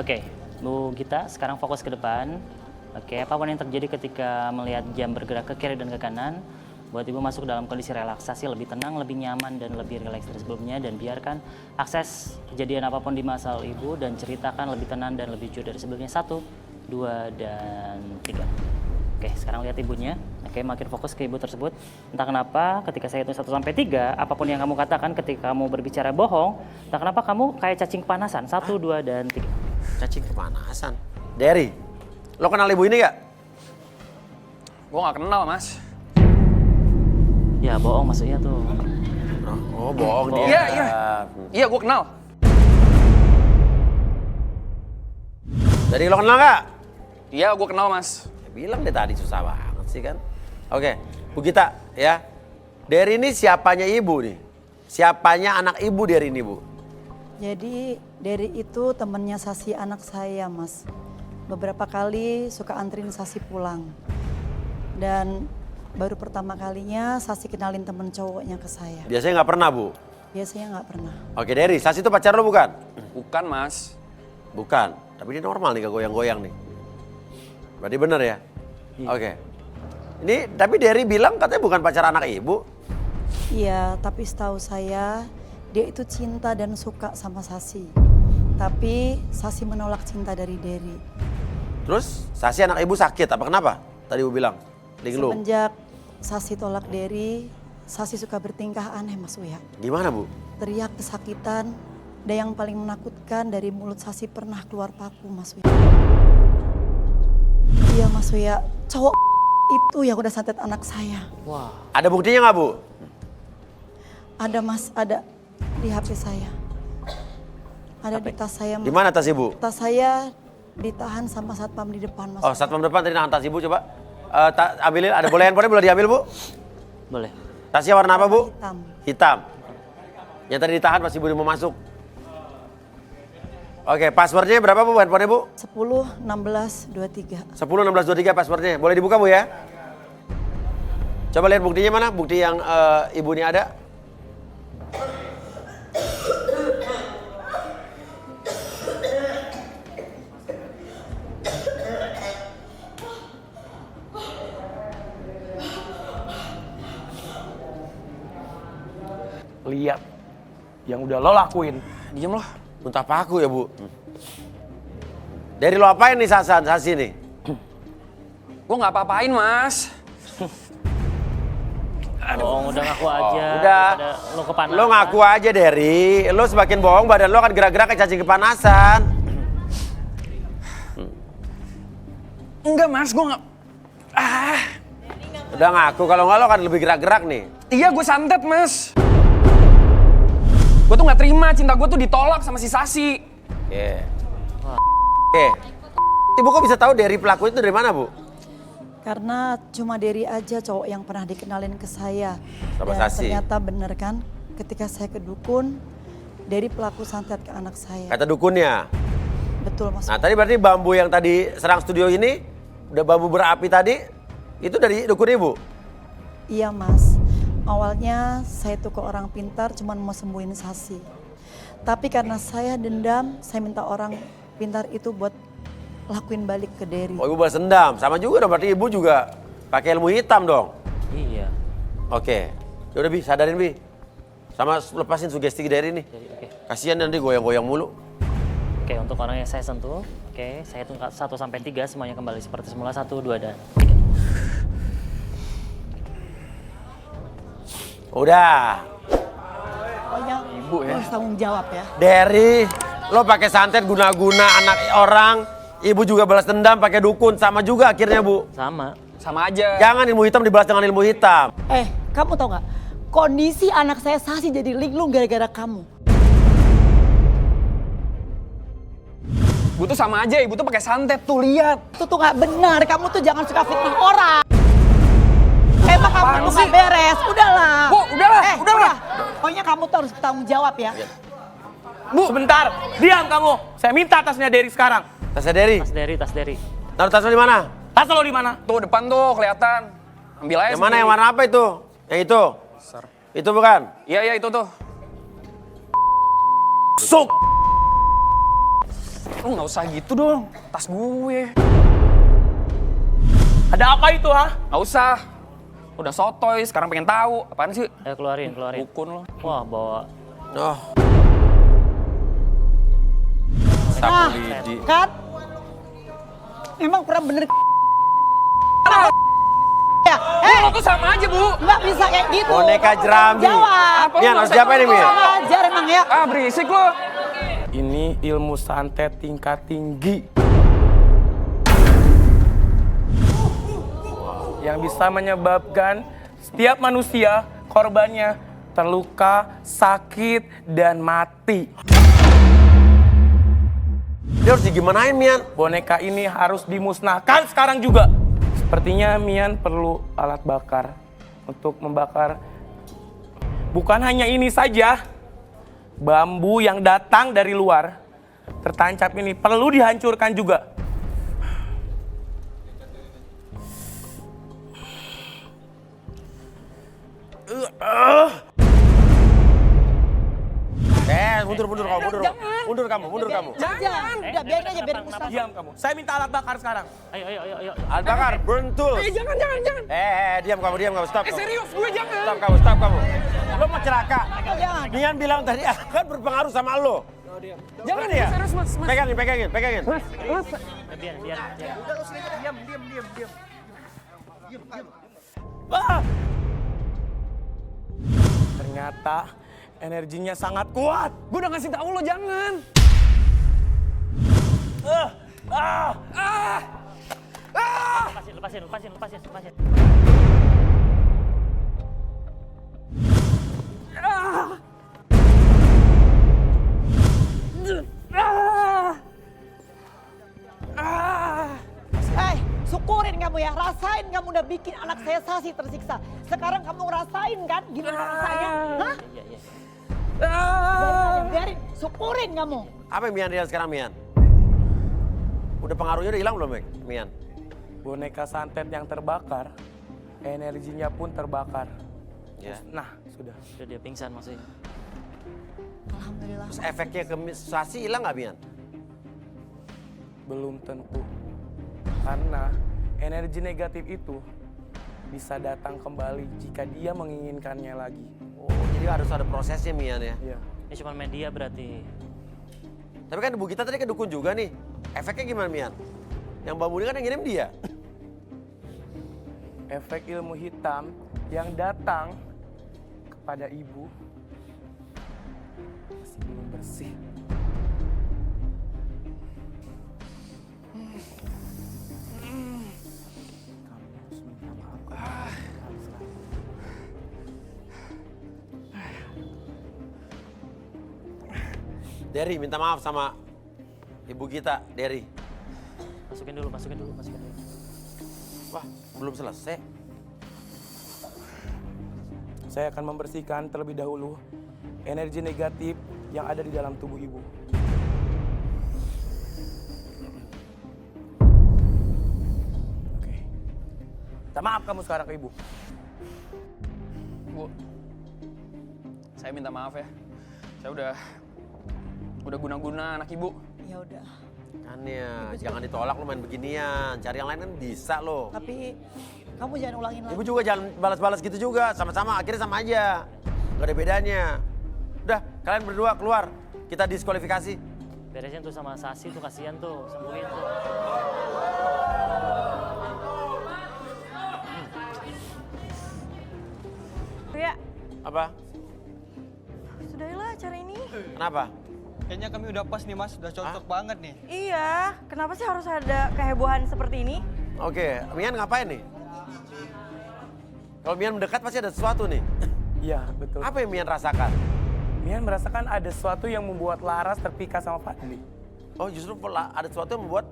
Oke, Bu Gita, sekarang fokus ke depan. Oke, apapun yang terjadi ketika melihat jam bergerak ke kiri dan ke kanan, buat Ibu masuk dalam kondisi relaksasi, lebih tenang, lebih nyaman, dan lebih rileks dari sebelumnya. Dan biarkan akses kejadian apapun di masa lalu Ibu dan ceritakan lebih tenang dan lebih jujur dari sebelumnya. 1, 2, dan 3. Oke, sekarang lihat Ibunya. Oke, makin fokus ke Ibu tersebut. Entah kenapa ketika saya hitung 1 sampai 3, apapun yang kamu katakan ketika kamu berbicara bohong, entah kenapa kamu kayak cacing kepanasan. 1, 2, dan 3. Cacing kepanasan. Derry, lo kenal ibu ini gak? Gue gak kenal, Mas. Ya, bohong maksudnya tuh. Oh, bohong dia. Iya, iya. Iya, gue kenal. Jadi lo kenal gak? Iya, gue kenal, Mas. Ya, bilang deh tadi susah banget sih kan. Oke, Bu Gita ya. Derry ini siapanya ibu nih? Siapanya anak ibu Derry ini, Bu? Jadi Derry itu temennya Sasi anak saya, Mas. Beberapa kali suka anterin Sasi pulang. Dan baru pertama kalinya Sasi kenalin temen cowoknya ke saya. Biasanya nggak pernah, Bu? Biasanya nggak pernah. Oke, Derry, Sasi itu pacar lo bukan? Bukan, Mas. Bukan, tapi dia normal nih, gak goyang-goyang nih. Berarti bener ya? Iya. Oke. Ini, tapi Derry bilang katanya bukan pacar anak ibu. Iya, tapi setahu saya dia itu cinta dan suka sama Sasi. Tapi Sasi menolak cinta dari Derry. Terus, Sasi anak ibu sakit, apa kenapa? Tadi ibu bilang, linglung. Semenjak Sasi tolak Derry, Sasi suka bertingkah aneh, Mas Uya. Gimana, Bu? Teriak kesakitan, dan yang paling menakutkan dari mulut Sasi pernah keluar paku, Mas Uya. Iya, Mas Uya, cowok itu yang udah santet anak saya. Wah. Ada buktinya nggak, Bu? Ada, Mas, ada di HP saya. Ada di tas saya, Mas. Di mana tas ibu? Tas saya ditahan sama satpam di depan, Mas. Oh, satpam depan tadi nahan tas ibu, coba. Ambilin, ada boleh handphonenya boleh diambil, Bu? Boleh. Tasnya warna apa, Bu? Hitam. Hitam. Yang tadi ditahan pas ibu mau masuk. Oke, passwordnya berapa, Bu, handphonenya, Bu? 10 16 23. 10 16 23 passwordnya. Boleh dibuka, Bu, ya? Coba lihat buktinya mana? Bukti yang ibu ini ada. Lihat yang udah lo lakuin. Diam loh. Muntah paku ya, Bu. Dari lo apain nih Sasi nih? Gue gak apa-apain, Mas. Bohong, udah ngaku aja. Udah. Lo kepanasan. Lo ngaku aja, Derry. Lo semakin bohong, badan lo akan gerak-gerak kayak cacing kepanasan. Enggak, Mas. Gue gak... Udah ngaku, kalau nggak lo akan lebih gerak-gerak nih. Iya, gue santet, Mas. Gue tuh gak terima cinta gue tuh ditolak sama si Sasi. Oke. Oke. Ibu kok bisa tahu Derry pelaku itu dari mana, Bu? Karena cuma Derry aja cowok yang pernah dikenalin ke saya. Sama Dan Sasi. ternyata bener kan, ketika saya ke dukun, Derry pelaku santet ke anak saya. Kata dukunnya. Betul, Mas. Nah, tadi berarti bambu yang tadi serang studio ini, udah bambu berapi tadi, itu dari dukun Ibu? Iya, Mas. Awalnya saya tuh ke orang pintar cuma mau sembuhin Sasi. Tapi karena saya dendam, saya minta orang pintar itu buat lakuin balik ke Derry. Oh, Ibu balas dendam. Sama juga dong, berarti Ibu juga pakai ilmu hitam dong. Iya. Oke. Ya udah, Bi, sadarin, Bi. Sama lepasin sugesti Derry nih. Jadi, oke. Kasihan nanti goyang-goyang mulu. Oke, untuk orang yang saya sentuh, oke, saya hitung 1 sampai 3, semuanya kembali seperti semula. 1, 2, dan 3. Udah. Pokoknya Ibu ya. harus tanggung jawab ya. Derry, lo pakai santet guna-guna anak orang. Ibu juga balas dendam pakai dukun. Sama juga akhirnya, Bu. Sama. Sama aja. Jangan ilmu hitam dibalas dengan ilmu hitam. Kamu tau gak? Kondisi anak saya Sasi jadi linglung gara-gara kamu. Ibu tuh sama aja, ibu tuh pakai santet tuh, lihat. Itu tuh gak benar, kamu tuh jangan suka fitnah orang. Emang kamu tuh gak beres, udahlah. Bu, udahlah, udahlah. Pokoknya kamu tuh harus bertanggung jawab ya. Bu, sebentar. Diam kamu. Saya minta tasnya Derry sekarang. Tasnya Derry. Tas Derry, tas Derry. Taruh tasnya di mana? Tas lo di mana? Tuh depan tuh kelihatan. Ambil aja Yang mana? sendiri. Yang warna apa itu? Yang itu? Itu bukan? Iya, iya itu tuh. Suk! Lu nggak usah gitu dong, tas gue. Ada apa itu, ha? Nggak usah. Udah sotoy, sekarang pengen tahu. Apaan sih? Ayo keluarin. Dukun lo. Wah, bawa Oh, Nah, sapu lidi. kan? Memang kurang bener ya. Kok sama aja, Bu? Nggak bisa kayak gitu. Boneka jerami. Jawab. Apa? Mian, harus siapa ini, Mian? Sama aja emang ya. Ah, berisik lo. Ini ilmu santet tingkat tinggi. Yang bisa menyebabkan setiap manusia korbannya terluka, sakit, dan mati. Dia harus digimanain, Mian? Boneka ini harus dimusnahkan sekarang juga. Sepertinya Mian perlu alat bakar untuk membakar. Bukan hanya ini saja, bambu yang datang dari luar tertancap ini perlu dihancurkan juga. Mundur kamu. Jangan. Udah biarin aja biarin Mustafa. Diam kamu. Saya minta alat bakar sekarang. Ayo. Alat bakar, burn tools. Jangan. Diam kamu, stop. Serius, gue jangan. Stop kamu. Lo mau celaka. Jangan. Mian bilang tadi akan berpengaruh sama lo. Jangan ya? serius, Mas. Pegangin. Biar. Ternyata energinya sangat kuat. Gue udah ngasih tahu lo jangan. Lepasin. Syukurin kamu ya, rasain kamu udah bikin anak saya Sasi tersiksa. Sekarang kamu rasain kan gimana rasanya? Hah? Iya. Biarin, syukurin kamu. Apa yang Mian lihat sekarang, Mian? Udah pengaruhnya udah hilang belum, Mian? Boneka santet yang terbakar, energinya pun terbakar. Ya. Nah, sudah. Udah dia pingsan maksudnya. Alhamdulillah. Terus efeknya ke Sasi hilang nggak, Mian? Belum tentu. Karena energi negatif itu bisa datang kembali jika dia menginginkannya lagi. Oh, jadi harus ada prosesnya, Mian ya? Iya. Ini cuma media berarti. Tapi kan Ibu kita tadi ke dukun juga nih. Efeknya gimana, Mian? Yang bambu ini kan yang ngirim dia. Efek ilmu hitam yang datang kepada ibu masih belum bersih. Kamu harus minta maaf kepada kami sekarang. Derry minta maaf sama ibu kita, Derry. Masukin dulu. Wah, belum selesai. Saya akan membersihkan terlebih dahulu energi negatif yang ada di dalam tubuh ibu. Oke. Minta maaf kamu sekarang ke ibu. Bu, saya minta maaf ya. Saya udah guna-guna anak ibu. Ya udah. Kan ya, jangan ditolak lo main beginian. Cari yang lain kan bisa lo. Tapi kamu jangan ulangin lagi. Ibu juga jangan balas-balas gitu juga. Sama-sama, akhirnya sama aja. Gak ada bedanya. Udah, kalian berdua keluar. Kita diskualifikasi. Beresin tuh sama Sasi tuh, kasihan tuh, sembuhin tuh. Ya, Apa? sudahilah acara ini. Kenapa? Kayaknya kami udah pas nih mas, udah cocok banget nih. Iya, kenapa sih harus ada kehebohan seperti ini? Oke, Mian ngapain nih? Kalau Mian mendekat pasti ada sesuatu nih. Iya, betul. Apa yang Mian rasakan? Mian merasakan ada sesuatu yang membuat Laras terpikat sama Fadli. Oh, justru ada sesuatu yang membuat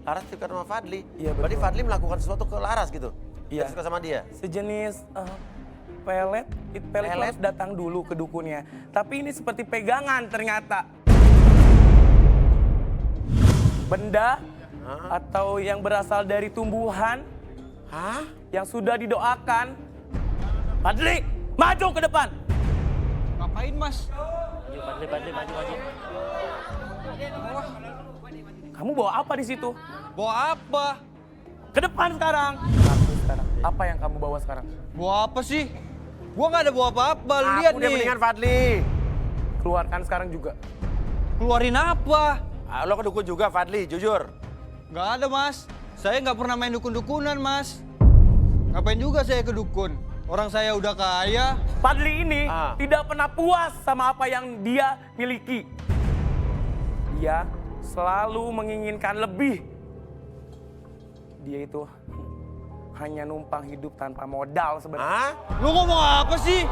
Laras suka sama Fadli. Iya, betul. Berarti Fadli melakukan sesuatu ke Laras gitu? Iya. Dia suka sama dia? Sejenis pelet harus datang dulu ke dukunnya. Tapi ini seperti pegangan ternyata. Benda atau yang berasal dari tumbuhan Hah? yang sudah didoakan. Fadli, maju ke depan. Ngapain mas? Maju, Fadli, maju. Kamu bawa apa di situ? Bawa apa? Ke depan sekarang. Ngaku sekarang. Apa yang kamu bawa sekarang? Bawa apa sih? Gua nggak ada bawa apa-apa, lu lihat Aku dia nih. mendingan Fadli. Keluarkan sekarang juga. Keluarin apa? Lo ke dukun juga Fadli, jujur. Nggak ada, Mas. Saya nggak pernah main dukun-dukunan, Mas. Ngapain juga saya ke dukun? Orang saya udah kaya. Fadli ini Ah. tidak pernah puas sama apa yang dia miliki. Dia selalu menginginkan lebih. Dia itu hanya numpang hidup tanpa modal sebenarnya. Hah? Lu ngomong apa sih?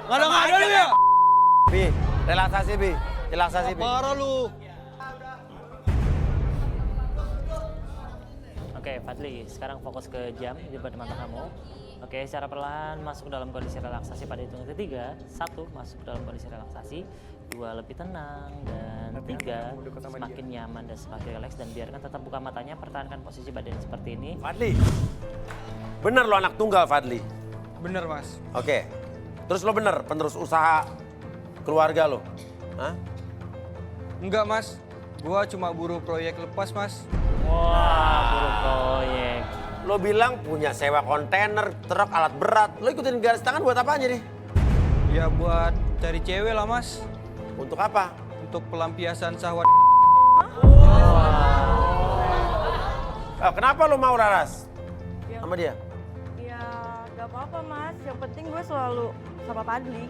Ngada-ngada lu ya? Bi, relaksasi Bi. Relaksasi Bi. Parah lu. Oke, Fadli, sekarang fokus ke jam di depan mata kamu. Oke, secara perlahan masuk ke dalam kondisi relaksasi pada hitungan ketiga. 1, masuk ke dalam kondisi relaksasi. 2, lebih tenang. Dan 3, semakin nyaman dan semakin rileks. Dan biarkan tetap buka matanya, pertahankan posisi badan seperti ini. Fadli. Bener lo anak tunggal Fadli. Bener, Mas. Oke. Terus lo bener penerus usaha keluarga lo. Hah? Enggak, Mas. Gua cuma buruh proyek lepas, Mas. Wah, buru proyek. Lo bilang punya sewa kontainer, truk, alat berat. Lo ikutin garis tangan buat apanya nih? Ya buat cari cewek lah, Mas. Untuk apa? Untuk pelampiasan syahwat. Kenapa lo mau Raras? Sama dia? Ya gak apa-apa Mas, yang penting gue selalu sama Fadli.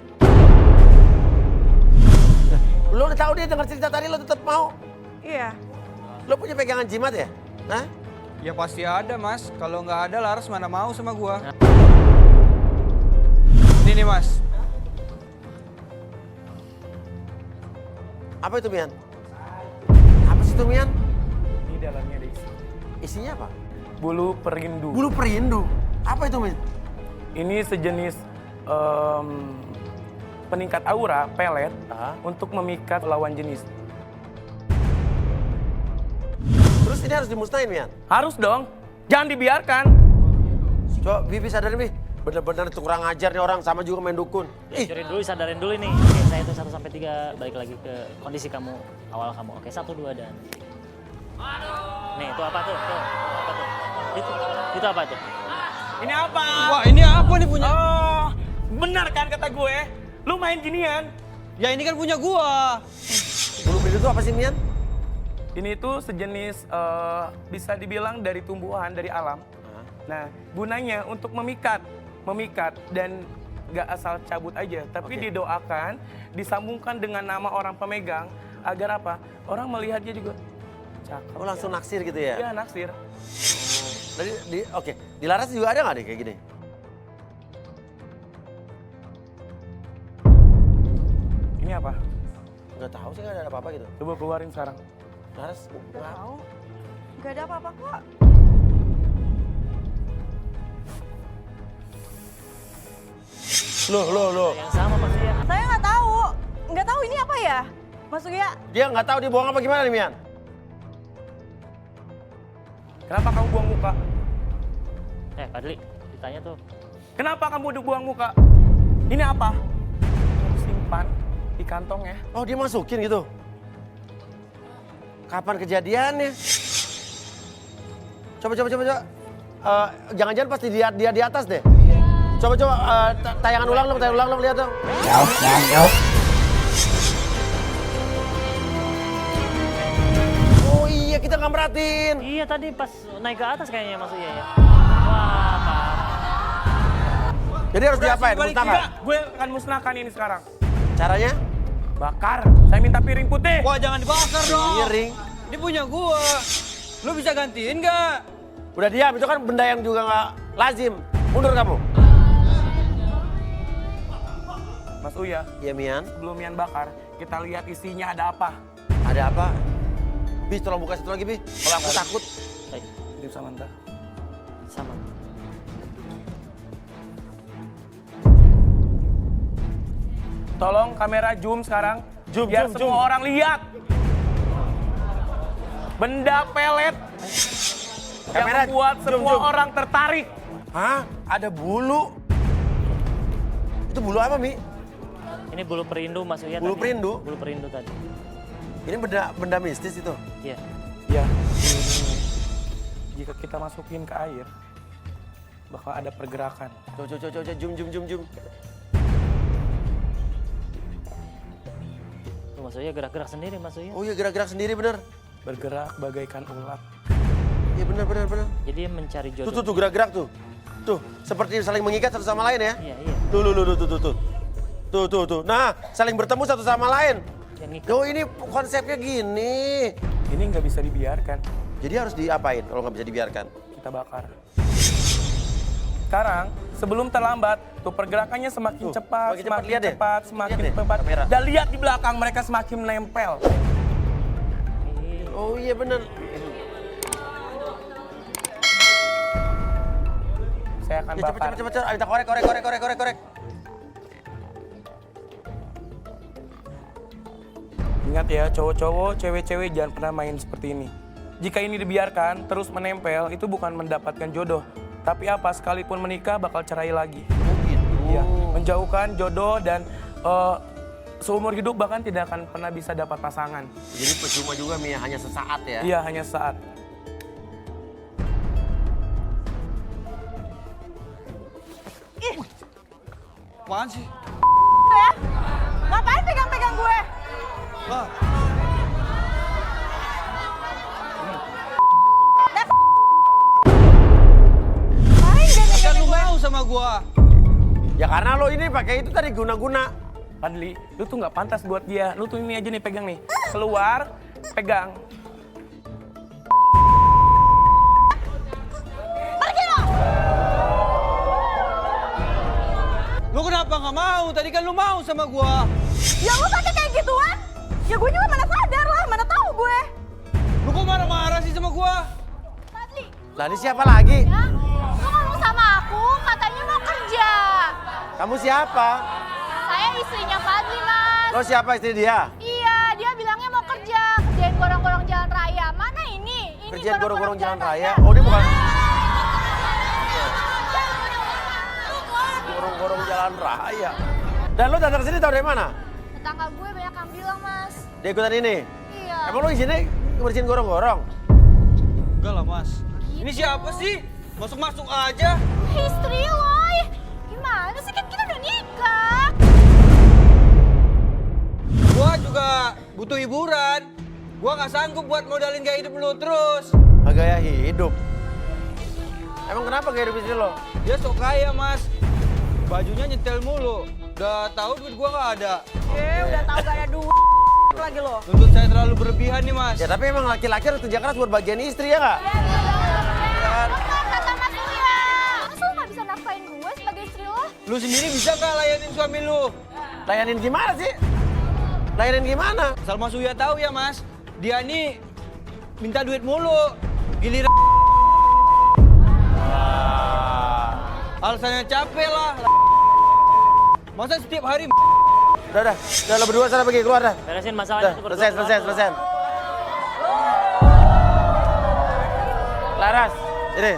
Lo udah tahu dia dengar cerita tadi lo tetap mau? Iya. Lo punya pegangan jimat ya? Hah? Ya pasti ada, Mas. Kalau nggak ada, Laras mana mau sama gua. Ini nih, Mas. Apa itu Mian? Apa sih itu Mian? Di dalamnya ada isi. Isinya apa? Bulu perindu. Bulu perindu. Apa itu Mian? Ini sejenis peningkat aura, pelet, untuk memikat lawan jenis. Terus ini harus dimusnahin Mian? Harus dong, jangan dibiarkan. Coba Bibi sadarin Bi. Bener-bener itu kurang ajar nih orang, sama juga main dukun. Curin dulu, sadarin dulu nih. Oke, saya hitung 1 sampai 3, balik lagi ke kondisi kamu, awal kamu. Oke, 1, 2, dan... Nih, itu apa tuh? Tuh, apa tuh? Itu apa tuh? Ini apa? Wah, ini apa nih punya? Oh, benar kan kata gue? Lu main ginian. Ya ini kan punya gua. Bulu perindu itu apa sih Mian? Ini tuh sejenis bisa dibilang dari tumbuhan, dari alam. Nah, gunanya untuk memikat dan gak asal cabut aja, tapi Oke. didoakan, disambungkan dengan nama orang pemegang agar apa? Orang melihatnya juga cakep. Oh langsung naksir gitu ya? Iya, naksir. Oke, di Laras juga ada nggak deh kayak gini? Ini apa? Nggak tahu sih, nggak ada apa-apa gitu. Coba keluarin sekarang. Laras, Gak tahu. Gak ada apa-apa kok. Loh. Yang sama maksudnya. Saya nggak tahu. Nggak tahu ini apa ya? Maksudnya Dia nggak tahu dia bohong apa gimana nih Mian? Kenapa kamu buang muka? Fadli, ditanya tuh. Kenapa kamu buang muka? Ini apa? Kamu simpan di kantongnya. Oh dia masukin gitu? Kapan kejadiannya? Coba. Jangan-jangan pasti dia di atas deh. Coba tayangan ulang dong, lihat dong. Oh iya, kita nggak merhatiin. Iya, tadi pas naik ke atas kayaknya maksudnya ya. Wah, parah. Jadi harus diapain? Musnahkan. Enggak, gue akan musnahkan ini sekarang. Caranya? Bakar. Saya minta piring putih. Wah, jangan dibakar dong. Miring. Ini punya gua. Lu bisa gantiin nggak? Udah diam, itu kan benda yang juga nggak lazim. Mundur kamu. Mas Uya, Iya Mian, sebelum Mian bakar, kita lihat isinya ada apa. ada apa? Bis, tolong buka satu lagi, Bi. Kalau aku takut. Baik, Hidup Samantha. sama. Tolong kamera zoom sekarang. Zoom, biar zoom, semua zoom. orang lihat. Benda pelet yang Kamera, membuat zoom, semua zoom. orang tertarik. Hah? Ada bulu? Itu bulu apa, Mi? Ini bulu perindu Mas Uya Bulu tadi. perindu? Bulu perindu tadi. Ini benda mistis itu. Iya. Ya, jika kita masukin ke air, bakal ada pergerakan. Coba, jum. Tuh, Mas Uya gerak-gerak sendiri, Mas Uya. Oh iya, gerak-gerak sendiri bener. Bergerak bagaikan ulat. Iya bener. Jadi dia mencari jodoh. Tuh, gerak-gerak tuh. Tuh, seperti saling mengikat satu sama lain ya. Iya. Tuh. Nah, saling bertemu satu sama lain. Yang ngikat. Oh, ini konsepnya gini. Ini nggak bisa dibiarkan, Jadi harus diapain kalau nggak bisa dibiarkan? kita bakar. Sekarang, sebelum terlambat, tuh pergerakannya semakin Tuh, cepat, semakin cepat, lihat deh. semakin Lihat deh, cepat. kamera. Dan lihat di belakang mereka semakin menempel. Oh iya bener. Saya akan Ya, bakar. cepet. Minta korek. Ingat ya, cowok-cowok, cewek-cewek jangan pernah main seperti ini. Jika ini dibiarkan terus menempel, itu bukan mendapatkan jodoh. Tapi apa, sekalipun menikah bakal cerai lagi. Oh gitu. Iya, menjauhkan jodoh dan seumur hidup bahkan tidak akan pernah bisa dapat pasangan. Jadi percuma juga Mia, hanya sesaat ya. Iya, hanya saat. Apaan sih? Ya? Ngapain pegang-pegang gue? Lah, Main dan kan pegang lu gue. mau sama gua. Ya karena lo ini pakai itu tadi guna-guna. Fadli, lu tuh nggak pantas buat dia. Lu tuh ini aja nih pegang nih. Keluar, pegang. Pergi lo! Lu kenapa nggak mau? Tadi kan lu mau sama gua. Ya lu pakai kayak gituan? Ya gue juga mana sadar lah, mana tahu gue. Lu kok marah-marah sih sama gua? Fadli, Lah ini siapa lagi? ya? Lu ngomong sama aku, katanya mau kerja. Kamu siapa? Saya istrinya Fadli, Mas. Lo siapa istri dia? Iya, dia bilangnya mau kerja, kerjain gorong-gorong jalan raya. Mana ini? Ini Kerjaan gorong-gorong jalan raya. Oh ini bukan gorong-gorong jalan raya. Dan lo datang sini tahu dari mana? Tetangga gue banyak yang bilang, Mas. Dia ikutan ini. Iya. Emang lo izinnya bersihin gorong-gorong? Enggak lah, Mas. Ini siapa sih? Masuk-masuk aja. Istri lo, gimana sih, kan kita udah nikah. Gua juga butuh hiburan. Gua nggak sanggup buat modalin gaya hidup lu terus. Gaya hidup. Emang kenapa gaya hidup istri lo? Dia sok kaya, Mas. Bajunya nyetel mulu. Udah tahu duit gua nggak ada. Udah tahu gak ada duit lagi lo. Nuntut saya terlalu berlebihan nih, Mas. Ya tapi emang laki-laki harus kerja keras buat bagian istri ya nggak? Betul kata Mas Uya. Masa lo gak bisa nafkain gue sebagai istri lo? Lu sendiri bisa nggak layanin suami lu? Layanin gimana sih? Layanin gimana? Asal Mas Uya tahu ya, Mas. Dia nih minta duit mulu. Giliran alasannya capek lah. Masa setiap hari Udah, lo berdua sana pergi keluar dah. Beresin Udah, masalahnya. itu berdua. selesai. Laras, ini.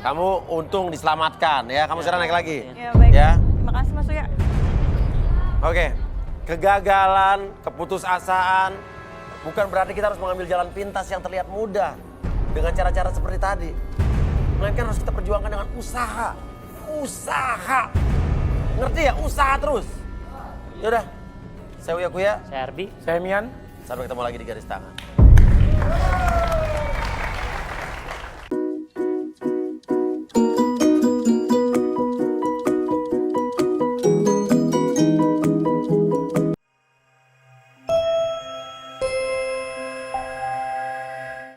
Kamu untung diselamatkan ya, kamu sekarang naik lagi. Ya baik. Ya, Terima kasih Mas Uya. oke. Kegagalan, keputusasaan, bukan berarti kita harus mengambil jalan pintas yang terlihat mudah dengan cara-cara seperti tadi. Melainkan harus kita perjuangkan dengan usaha. Ngerti ya? Usaha terus. Yaudah, saya Uya Kuya. Saya Arbi. Saya Mian. Sampai ketemu lagi di garis tangan.